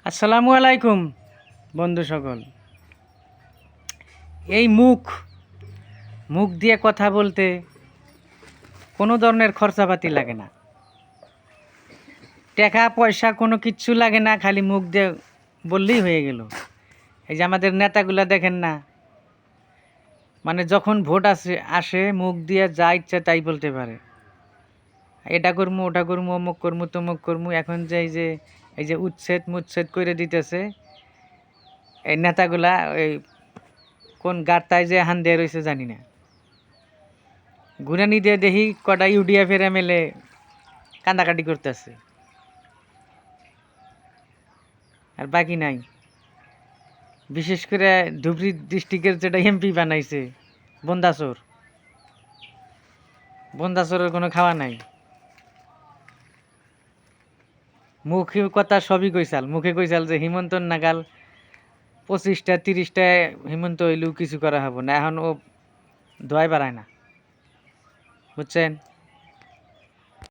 আসসালামু আলাইকুম বন্ধু সকল। এই মুখ মুখ দিয়ে কথা বলতে কোনো ধরনের খরচাপাতি লাগে না, টাকা পয়সা কোনো কিচ্ছু লাগে না, খালি মুখ দিয়ে বললেই হয়ে গেল। এই যে আমাদের নেতাগুলা দেখেন না, মানে যখন ভোট আসে আসে মুখ দিয়ে যা ইচ্ছা তাই বলতে পারে, এটা করমু ওটা করমু অমুক করমু তমুক করমু। এখন যে এই যে উচ্ছেদ মুচ্ছেদ করে দিতেছে এই নেতাগুলা, ওই কোন গাড়তায় যে হান দিয়ে রয়েছে জানি না, ঘুরানি দিয়ে দেখি কটা ইউডিএফের এমএলএ কান্দাকাটি করতেছে, আর বাকি নাই। বিশেষ করে ধুবড়ি ডিস্ট্রিক্টের যেটা এমপি বানাইছে বন্দাচোর, বন্দাচোরের কোনো খাওয়া নাই। মুখে কথা সবই কইসাল, মুখে কইসাল যে হিমন্ত নাগাল 25টা 30টা হিমন্ত হইলেও কিছু করা হবো না, এখন ও দোয়াই বাড়ায় না, বুঝছেন।